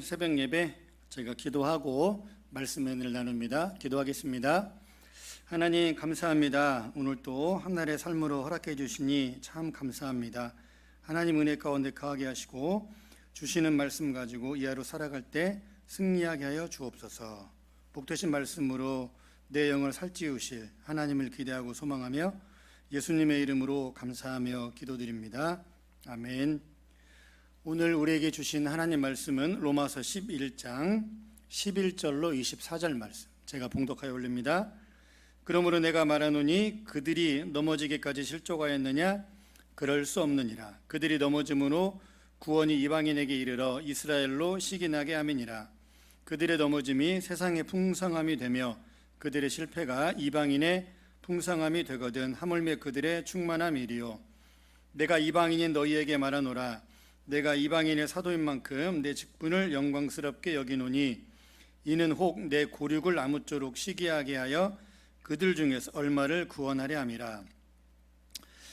새벽 예배 저희가 기도하고 말씀 은혜를 나눕니다. 기도하겠습니다. 하나님 감사합니다. 오늘 또 한날의 삶으로 허락해 주시니 참 감사합니다. 하나님 은혜 가운데 거하게 하시고 주시는 말씀 가지고 이 하루 살아갈 때 승리하게 하여 주옵소서. 복되신 말씀으로 내 영을 살찌우실 하나님을 기대하고 소망하며 예수님의 이름으로 감사하며 기도드립니다. 아멘. 오늘 우리에게 주신 하나님 말씀은 로마서 11장 11절로 24절 말씀, 제가 봉독하여 올립니다. 그러므로 내가 말하노니 그들이 넘어지기까지 실족하였느냐? 그럴 수 없느니라. 그들이 넘어짐으로 구원이 이방인에게 이르러 이스라엘로 시기나게 함이니라. 그들의 넘어짐이 세상의 풍성함이 되며 그들의 실패가 이방인의 풍성함이 되거든 하물며 그들의 충만함이리요. 내가 이방인인 너희에게 말하노라. 내가 이방인의 사도인 만큼 내 직분을 영광스럽게 여기노니 이는 혹 내 고륙을 아무쪼록 시기하게 하여 그들 중에서 얼마를 구원하려 함이라.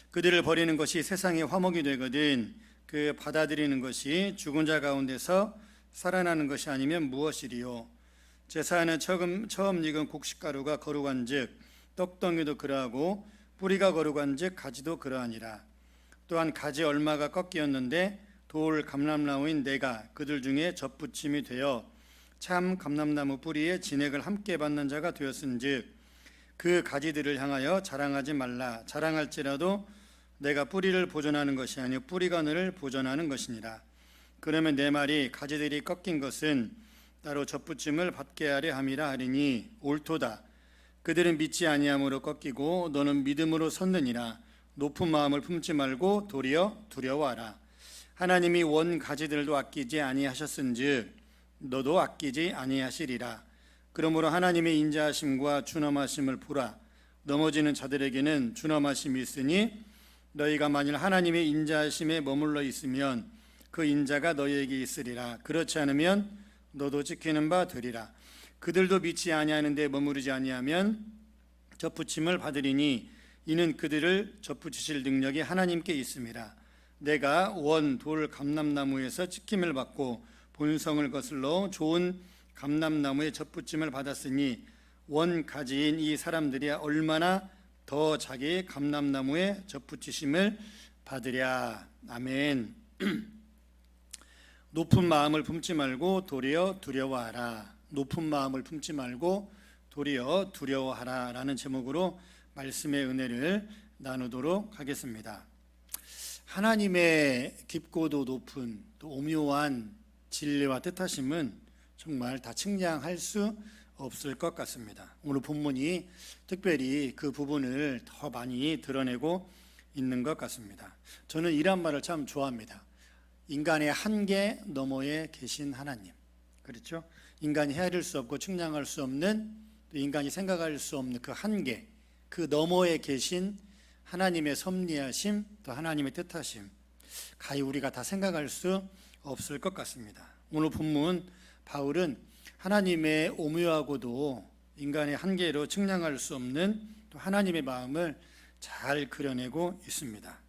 그들을 버리는 것이 세상의 화목이 되거든 그 받아들이는 것이 죽은 자 가운데서 살아나는 것이 아니면 무엇이리요. 제사하는 처음 익은 곡식가루가 거룩한즉 떡덩이도 그러하고 뿌리가 거룩한즉 가지도 그러하니라. 또한 가지 얼마가 꺾이었는데 돌 감람나무인 내가 그들 중에 젖붙임이 되어 참 감람나무 뿌리에 진액을 함께 받는 자가 되었은즉 그 가지들을 향하여 자랑하지 말라. 자랑할지라도 내가 뿌리를 보존하는 것이 아니요 뿌리가 너를 보존하는 것이니라. 그러면 내 말이 가지들이 꺾인 것은 따로 젖붙임을 받게 하려 함이라 하리니 옳도다. 그들은 믿지 아니함으로 꺾이고 너는 믿음으로 섰느니라. 높은 마음을 품지 말고 도리어 두려워하라. 하나님이 원 가지들도 아끼지 아니하셨은즉 너도 아끼지 아니하시리라. 그러므로 하나님의 인자하심과 준엄하심을 보라. 넘어지는 자들에게는 준엄하심이 있으니 너희가 만일 하나님의 인자하심에 머물러 있으면 그 인자가 너희에게 있으리라. 그렇지 않으면 너도 지키는 바 되리라. 그들도 믿지 아니하는데 머무르지 아니하면 젖붙임을 받으리니 이는 그들을 젖붙이실 능력이 하나님께 있음이라. 내가 원 돌 감람나무에서 지킴을 받고 본성을 거슬러 좋은 감람나무의 젖붙임을 받았으니 원 가지인 이 사람들이 얼마나 더 자기 감람나무의 젖붙이심을 받으랴. 아멘. 높은 마음을 품지 말고 도리어 두려워하라. 높은 마음을 품지 말고 도리어 두려워하라 라는 제목으로 말씀의 은혜를 나누도록 하겠습니다. 하나님의 깊고도 높은 또 오묘한 진리와 뜻하심은 정말 다 측량할 수 없을 것 같습니다. 오늘 본문이 특별히 그 부분을 더 많이 드러내고 있는 것 같습니다. 저는 이런 말을 참 좋아합니다. 인간의 한계 너머에 계신 하나님. 그렇죠? 인간이 헤아릴 수 없고 측량할 수 없는, 또 인간이 생각할 수 없는 그 한계, 그 너머에 계신 하나님의 섭리하심, 또 하나님의 뜻하심, 가히 우리가 다 생각할 수 없을 것 같습니다. 오늘 본문 바울은 하나님의 오묘하고도 인간의 한계로 측량할 수 없는 또 하나님의 마음을 잘 그려내고 있습니다.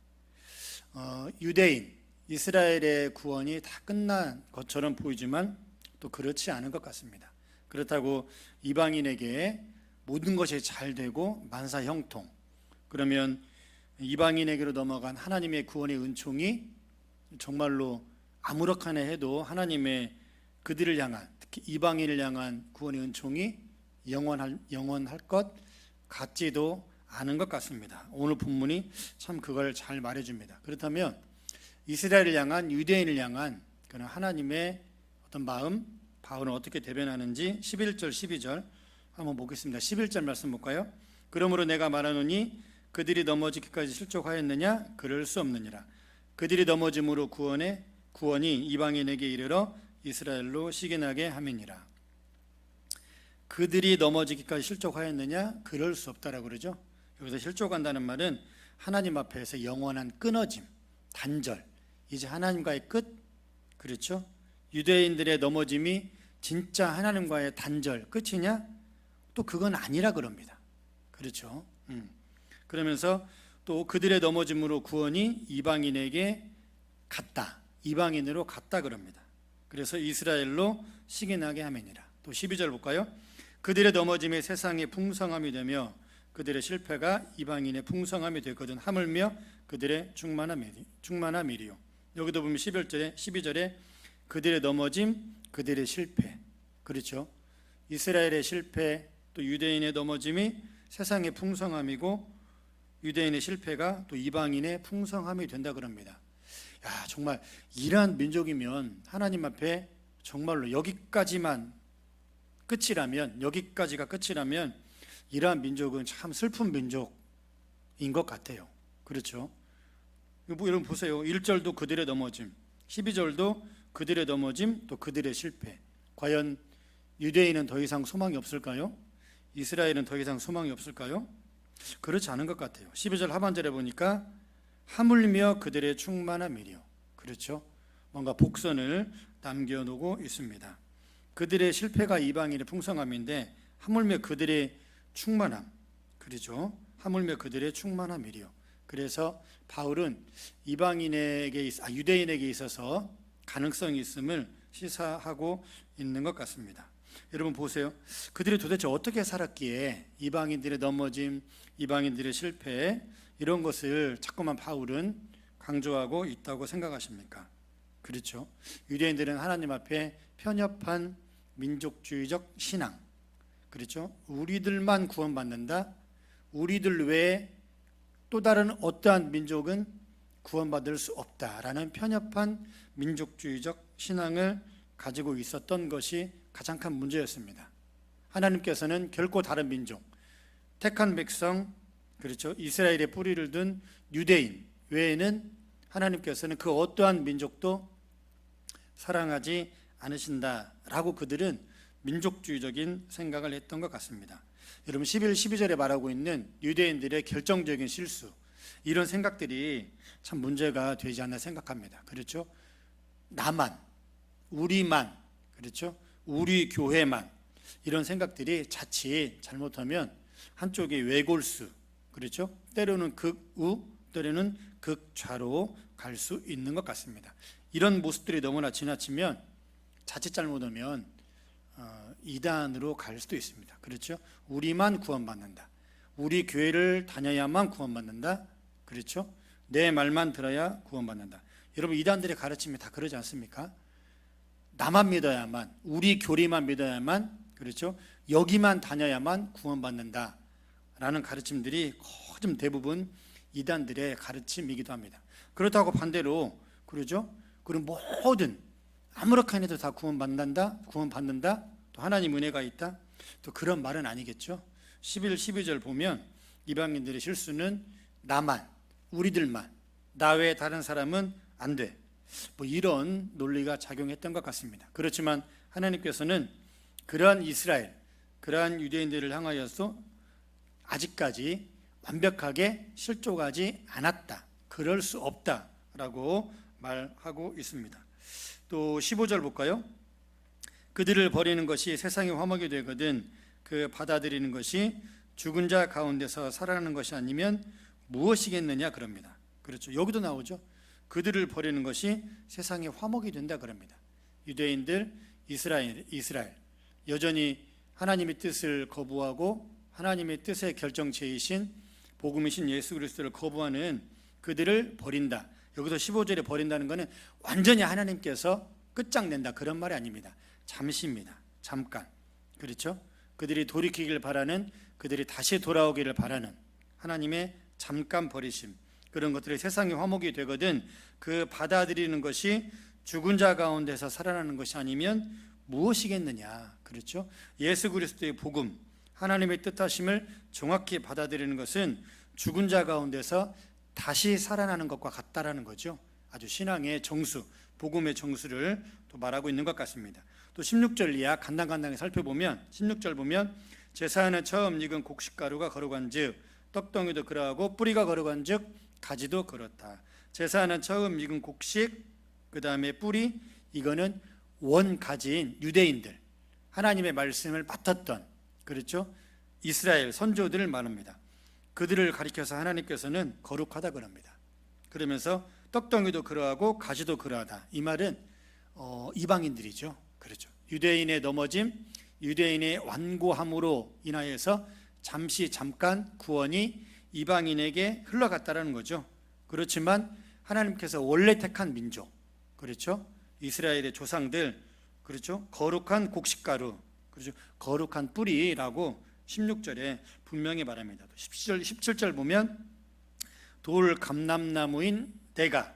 유대인, 이스라엘의 구원이 다 끝난 것처럼 보이지만 또 그렇지 않은 것 같습니다. 그렇다고 이방인에게 모든 것이 잘 되고 만사형통, 그러면 이방인에게로 넘어간 하나님의 구원의 은총이 정말로 아무렇게나 해도 하나님의 그들을 향한, 특히 이방인을 향한 구원의 은총이 영원할 것 같지도 않은 것 같습니다. 오늘 본문이 참 그걸 잘 말해줍니다. 그렇다면 이스라엘을 향한, 유대인을 향한 그런 하나님의 어떤 마음, 바울은 어떻게 대변하는지 11절 12절 한번 보겠습니다. 11절 말씀 볼까요? 그러므로 내가 말하노니 그들이 넘어지기까지 실족하였느냐? 그럴 수 없느니라. 그들이 넘어짐으로 구원이 이방인에게 이르러 이스라엘로 시기나게 함이니라. 그들이 넘어지기까지 실족하였느냐? 그럴 수 없다라고 그러죠. 여기서 실족한다는 말은 하나님 앞에서 영원한 끊어짐, 단절, 이제 하나님과의 끝, 그렇죠? 유대인들의 넘어짐이 진짜 하나님과의 단절, 끝이냐? 또 그건 아니라 그럽니다. 그렇죠? 그러면서 또 그들의 넘어짐으로 구원이 이방인에게 갔다, 이방인으로 갔다 그럽니다. 그래서 이스라엘로 시기나게 하매니라. 또 12절 볼까요? 그들의 넘어짐이 세상의 풍성함이 되며 그들의 실패가 이방인의 풍성함이 되거든 하물며 그들의 충만함이리요. 여기도 보면 12절에 그들의 넘어짐, 그들의 실패. 그렇죠? 이스라엘의 실패, 또 유대인의 넘어짐이 세상의 풍성함이고 유대인의 실패가 또 이방인의 풍성함이 된다 그럽니다. 야, 정말 이러한 민족이면 하나님 앞에 정말로 여기까지가 끝이라면 이러한 민족은 참 슬픈 민족인 것 같아요. 그렇죠? 여러분 보세요. 1절도 그들의 넘어짐, 12절도 그들의 넘어짐, 또 그들의 실패. 과연 유대인은 더 이상 소망이 없을까요? 이스라엘은 더 이상 소망이 없을까요? 그렇지 않은 것 같아요. 12절 하반절에 보니까 하물며 그들의 충만함이리요. 그렇죠? 뭔가 복선을 남겨놓고 있습니다. 그들의 실패가 이방인의 풍성함인데 하물며 그들의 충만함, 그렇죠? 하물며 그들의 충만함이리요. 그래서 바울은 유대인에게 있어서 가능성이 있음을 시사하고 있는 것 같습니다. 여러분 보세요. 그들이 도대체 어떻게 살았기에 이방인들의 넘어짐, 이방인들의 실패 이런 것을 자꾸만 바울은 강조하고 있다고 생각하십니까? 그렇죠. 유대인들은 하나님 앞에 편협한 민족주의적 신앙, 그렇죠. 우리들만 구원받는다, 우리들 외에 또 다른 어떠한 민족은 구원받을 수 없다라는 편협한 민족주의적 신앙을 가지고 있었던 것이 가장 큰 문제였습니다. 하나님께서는 결코 다른 민족, 택한 백성, 그렇죠, 이스라엘의 뿌리를 둔 유대인 외에는 하나님께서는 그 어떠한 민족도 사랑하지 않으신다라고 그들은 민족주의적인 생각을 했던 것 같습니다. 여러분 11, 12절에 말하고 있는 유대인들의 결정적인 실수, 이런 생각들이 참 문제가 되지 않나 생각합니다. 그렇죠? 나만, 우리만, 그렇죠? 우리 교회만, 이런 생각들이 자칫 잘못하면 한쪽이 외골수, 그렇죠? 때로는 극우, 때로는 극좌로 갈 수 있는 것 같습니다. 이런 모습들이 너무나 지나치면 자칫 잘못하면 이단으로 갈 수도 있습니다. 그렇죠? 우리만 구원받는다, 우리 교회를 다녀야만 구원받는다, 그렇죠? 내 말만 들어야 구원받는다. 여러분 이단들의 가르침이 다 그러지 않습니까? 나만 믿어야만, 우리 교리만 믿어야만, 그렇죠? 여기만 다녀야만 구원받는다 라는 가르침들이 거의 대부분 이단들의 가르침이기도 합니다. 그렇다고 반대로, 그러죠? 그리고 모든 아무렇게나 해도 다 구원받는다, 또 하나님 은혜가 있다, 또 그런 말은 아니겠죠. 11, 12절 보면 이방인들의 실수는 나만, 우리들만, 나 외에 다른 사람은 안 돼, 뭐 이런 논리가 작용했던 것 같습니다. 그렇지만 하나님께서는 그러한 이스라엘, 그러한 유대인들을 향하여서 아직까지 완벽하게 실족하지 않았다, 그럴 수 없다라고 말하고 있습니다. 또 15절 볼까요? 그들을 버리는 것이 세상의 화목이 되거든 그 받아들이는 것이 죽은 자 가운데서 살아나는 것이 아니면 무엇이겠느냐 그럽니다. 그렇죠. 여기도 나오죠. 그들을 버리는 것이 세상의 화목이 된다 그럽니다. 유대인들, 이스라엘 여전히 하나님의 뜻을 거부하고 하나님의 뜻의 결정체이신 복음이신 예수 그리스도를 거부하는 그들을 버린다. 여기서 15절에 버린다는 것은 완전히 하나님께서 끝장낸다 그런 말이 아닙니다. 잠시입니다. 잠깐. 그렇죠? 그들이 돌이키길 바라는, 그들이 다시 돌아오기를 바라는 하나님의 잠깐 버리심, 그런 것들이 세상의 화목이 되거든 그 받아들이는 것이 죽은 자 가운데서 살아나는 것이 아니면 무엇이겠느냐. 그렇죠? 예수 그리스도의 복음, 하나님의 뜻하심을 정확히 받아들이는 것은 죽은 자 가운데서 다시 살아나는 것과 같다라는 거죠. 아주 신앙의 정수, 복음의 정수를 또 말하고 있는 것 같습니다. 또 16절 이하 간당간당히 살펴보면 16절 보면 제사하는 처음 익은 곡식가루가 거룩한즉 떡덩이도 그러하고 뿌리가 거룩한즉 가지도 그렇다. 제사하는 처음 익은 곡식, 그 다음에 뿌리, 이거는 원가지인 유대인들, 하나님의 말씀을 맡았던, 그렇죠? 이스라엘 선조들을 말합니다. 그들을 가리켜서 하나님께서는 거룩하다 그럽니다. 그러면서 떡덩이도 그러하고 가지도 그러하다. 이 말은 이방인들이죠. 그렇죠. 유대인의 넘어짐, 유대인의 완고함으로 인하여서 잠깐 구원이 이방인에게 흘러갔다라는 거죠. 그렇지만 하나님께서 원래 택한 민족, 그렇죠? 이스라엘의 조상들, 그렇죠? 거룩한 곡식가루, 그렇죠? 거룩한 뿌리라고 16절에 분명히 말합니다. 17절 보면 돌 감람나무인 내가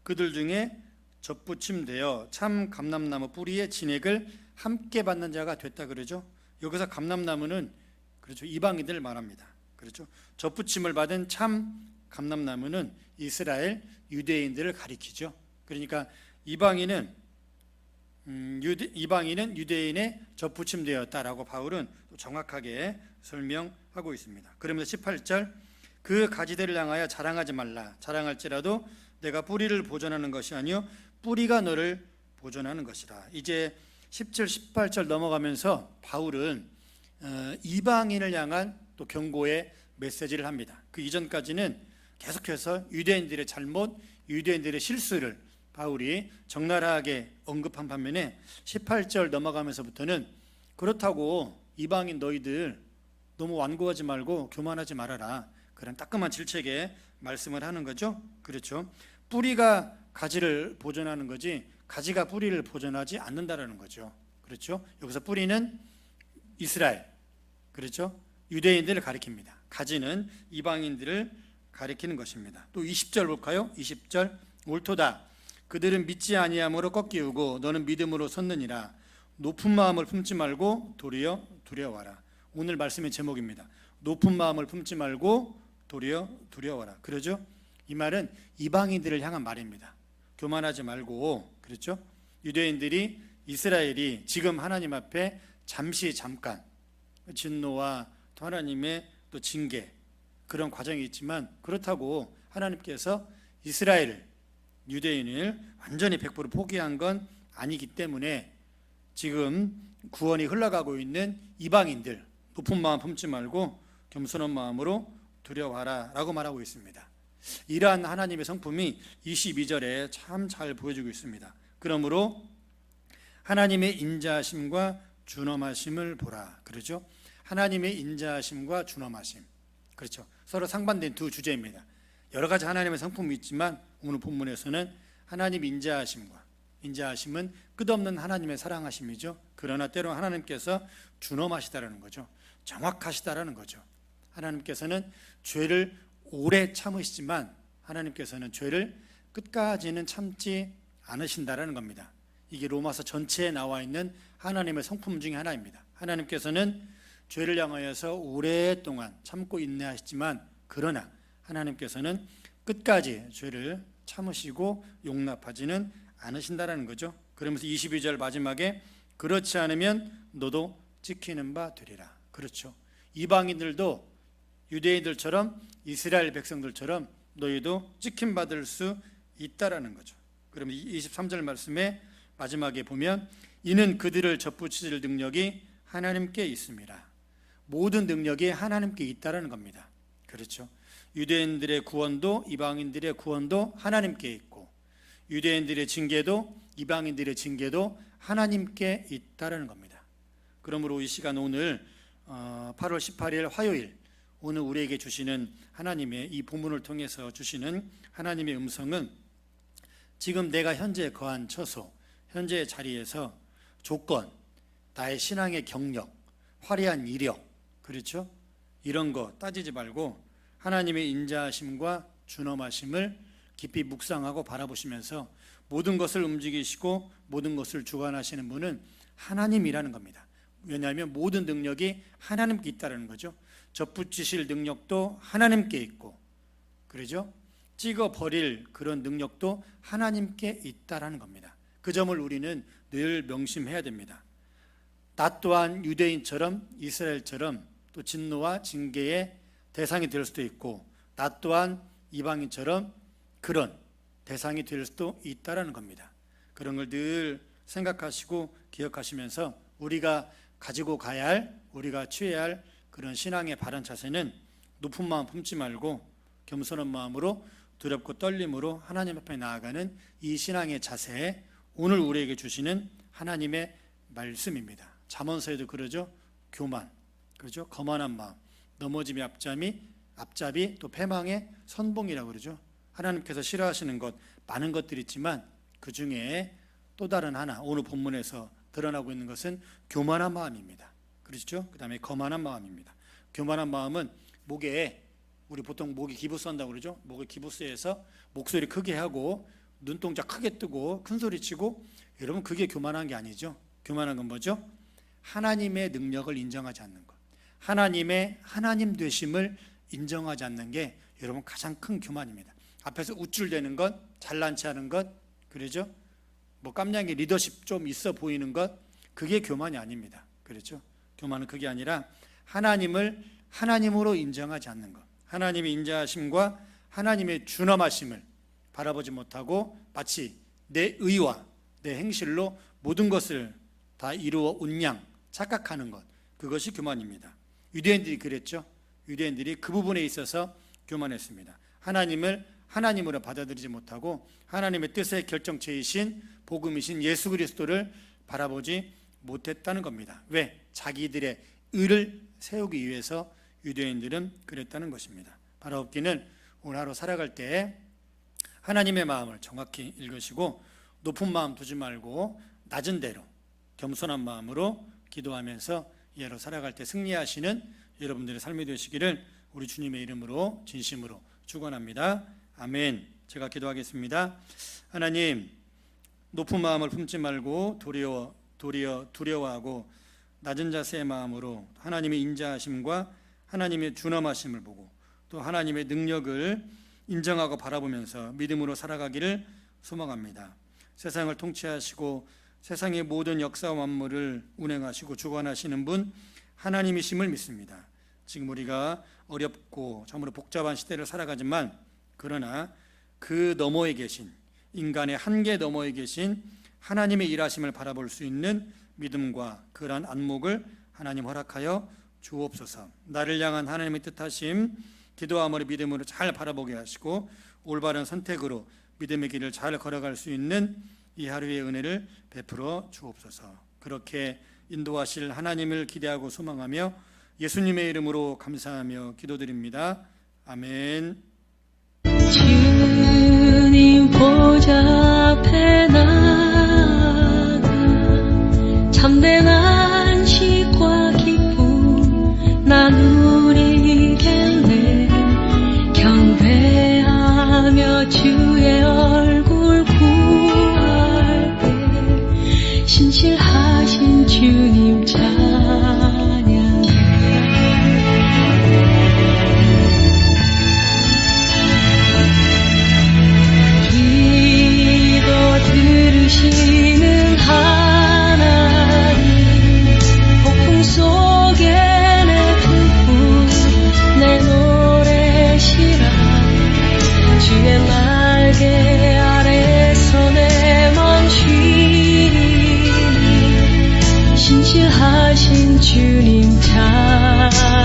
그들 중에 접붙임되어 참 감람나무 뿌리의 진액을 함께 받는 자가 됐다 그러죠. 여기서 감람나무는 그렇죠, 이방인들을 말합니다. 그렇죠. 접붙임을 받은 참 감람나무는 이스라엘 유대인들을 가리키죠. 그러니까 이방인은 유대인의 접붙임되었다라고 바울은 정확하게 설명하고 있습니다. 그러면서 18절 그 가지들을 향하여 자랑하지 말라. 자랑할지라도 내가 뿌리를 보존하는 것이 아니요 뿌리가 너를 보존하는 것이라. 이제 17, 18절 넘어가면서 바울은 이방인을 향한 또 경고의 메시지를 합니다. 그 이전까지는 계속해서 유대인들의 잘못, 유대인들의 실수를 바울이 적나라하게 언급한 반면에 18절 넘어가면서부터는 그렇다고 이방인 너희들 너무 완고하지 말고 교만하지 말아라, 그런 따끔한 질책의 말씀을 하는 거죠. 그렇죠. 뿌리가 가지를 보존하는 거지 가지가 뿌리를 보존하지 않는다라는 거죠. 그렇죠. 여기서 뿌리는 이스라엘, 그렇죠, 유대인들을 가리킵니다. 가지는 이방인들을 가리키는 것입니다. 또 20절 볼까요? 20절 옳도다. 그들은 믿지 아니함으로 꺾이우고 너는 믿음으로 섰느니라. 높은 마음을 품지 말고 도리어 두려워하라. 오늘 말씀의 제목입니다. 높은 마음을 품지 말고 도리어 두려워하라. 그러죠? 이 말은 이방인들을 향한 말입니다. 교만하지 말고, 그렇죠? 유대인들이, 이스라엘이 지금 하나님 앞에 잠깐 진노와 또 하나님의 또 징계, 그런 과정이 있지만 그렇다고 하나님께서 이스라엘을, 유대인을 완전히 100% 포기한 건 아니기 때문에 지금 구원이 흘러가고 있는 이방인들 높은 마음 품지 말고 겸손한 마음으로 두려워하라 라고 말하고 있습니다. 이러한 하나님의 성품이 22절에 참 잘 보여주고 있습니다. 그러므로 하나님의 인자하심과 준엄하심을 보라. 그렇죠? 하나님의 인자하심과 준엄하심, 그렇죠, 서로 상반된 두 주제입니다. 여러 가지 하나님의 성품이 있지만 오늘 본문에서는 하나님 인자하심은 끝없는 하나님의 사랑하심이죠. 그러나 때로 하나님께서 준엄하시다라는 거죠. 정확하시다라는 거죠. 하나님께서는 죄를 오래 참으시지만 하나님께서는 죄를 끝까지는 참지 않으신다라는 겁니다. 이게 로마서 전체에 나와 있는 하나님의 성품 중에 하나입니다. 하나님께서는 죄를 향하여서 오랫동안 참고 인내하시지만 그러나 하나님께서는 끝까지 죄를 참으시고 용납하지는 않으신다라는 거죠. 그러면서 22절 마지막에 그렇지 않으면 너도 찍히는 바 되리라. 그렇죠. 이방인들도 유대인들처럼 이스라엘 백성들처럼 너희도 찍힘 받을 수 있다라는 거죠. 그러면 23절 말씀에 마지막에 보면 이는 그들을 접붙일 능력이 하나님께 있습니다. 모든 능력이 하나님께 있다라는 겁니다. 그렇죠. 유대인들의 구원도 이방인들의 구원도 하나님께 있고 유대인들의 징계도 이방인들의 징계도 하나님께 있다라는 겁니다. 그러므로 이 시간 오늘 8월 18일 화요일 오늘 우리에게 주시는 하나님의 이 본문을 통해서 주시는 하나님의 음성은 지금 내가 현재 거한 처소, 현재의 자리에서 조건, 나의 신앙의 경력, 화려한 이력, 그렇죠? 이런 거 따지지 말고 하나님의 인자하심과 준엄하심을 깊이 묵상하고 바라보시면서 모든 것을 움직이시고 모든 것을 주관하시는 분은 하나님이라는 겁니다. 왜냐하면 모든 능력이 하나님께 있다는 거죠. 접붙이실 능력도 하나님께 있고, 그러죠? 찍어버릴 그런 능력도 하나님께 있다라는 겁니다. 그 점을 우리는 늘 명심해야 됩니다. 나 또한 유대인처럼 이스라엘처럼 또 진노와 징계의 대상이 될 수도 있고 나 또한 이방인처럼 그런 대상이 될 수도 있다라는 겁니다. 그런 걸 늘 생각하시고 기억하시면서 우리가 가지고 가야 할, 우리가 취해야 할 그런 신앙의 바른 자세는 높은 마음 품지 말고 겸손한 마음으로 두렵고 떨림으로 하나님 앞에 나아가는 이 신앙의 자세에 오늘 우리에게 주시는 하나님의 말씀입니다. 잠언서에도 그러죠. 교만, 그렇죠? 거만한 마음, 넘어짐이 앞잡이, 또 패망의 선봉이라고 그러죠. 하나님께서 싫어하시는 것 많은 것들이 있지만 그 중에 또 다른 하나, 오늘 본문에서 드러나고 있는 것은 교만한 마음입니다. 그렇죠? 그 다음에 거만한 마음입니다. 교만한 마음은 우리 보통 목에 기부스 한다고 그러죠. 목에 기부스에서 목소리 크게 하고 눈동자 크게 뜨고 큰 소리 치고, 여러분 그게 교만한 게 아니죠. 교만한 건 뭐죠? 하나님의 능력을 인정하지 않는 것, 하나님의 하나님 되심을 인정하지 않는 게 여러분 가장 큰 교만입니다. 앞에서 우쭐대는 것, 잘난 체 하는 것, 그러죠? 깜냥이 리더십 좀 있어 보이는 것, 그게 교만이 아닙니다. 그렇죠? 교만은 그게 아니라 하나님을 하나님으로 인정하지 않는 것, 하나님의 인자하심과 하나님의 준엄하심을 바라보지 못하고 마치 내 의와 내 행실로 모든 것을 다 이루어 온 양 착각하는 것, 그것이 교만입니다. 유대인들이 그랬죠. 유대인들이 그 부분에 있어서 교만했습니다. 하나님을 하나님으로 받아들이지 못하고 하나님의 뜻의 결정체이신 복음이신 예수 그리스도를 바라보지 못했다는 겁니다. 왜? 자기들의 의를 세우기 위해서 유대인들은 그랬다는 것입니다. 바라옵기는 오늘 하루 살아갈 때 하나님의 마음을 정확히 읽으시고 높은 마음 두지 말고 낮은 대로 겸손한 마음으로 기도하면서 이 하루 살아갈 때 승리하시는 여러분들의 삶이 되시기를 우리 주님의 이름으로 진심으로 축원합니다. 아멘. 제가 기도하겠습니다. 하나님, 높은 마음을 품지 말고 두려워하고 낮은 자세의 마음으로 하나님의 인자하심과 하나님의 준엄하심을 보고 또 하나님의 능력을 인정하고 바라보면서 믿음으로 살아가기를 소망합니다. 세상을 통치하시고 세상의 모든 역사 만물을 운행하시고 주관하시는 분 하나님이심을 믿습니다. 지금 우리가 어렵고 참으로 복잡한 시대를 살아가지만 그러나 그 너머에 계신, 인간의 한계 너머에 계신 하나님의 일하심을 바라볼 수 있는 믿음과 그러한 안목을 하나님 허락하여 주옵소서. 나를 향한 하나님의 뜻하심, 기도함으로 믿음으로 잘 바라보게 하시고 올바른 선택으로 믿음의 길을 잘 걸어갈 수 있는 이 하루의 은혜를 베풀어 주옵소서. 그렇게 인도하실 하나님을 기대하고 소망하며 예수님의 이름으로 감사하며 기도드립니다. 아멘. 주님 보좌 앞에 나가 참된 안식과 기쁨 나누리겠네. 경배하며 주의 얼굴 구할 때 신실하신 주님 찬양해. 기도 들으시는 하나님, 폭풍 속에 내 기쁨 내 노래시라. 주의 날개 아래서 내 맘 쉬니 신실하신 주님 찬양해.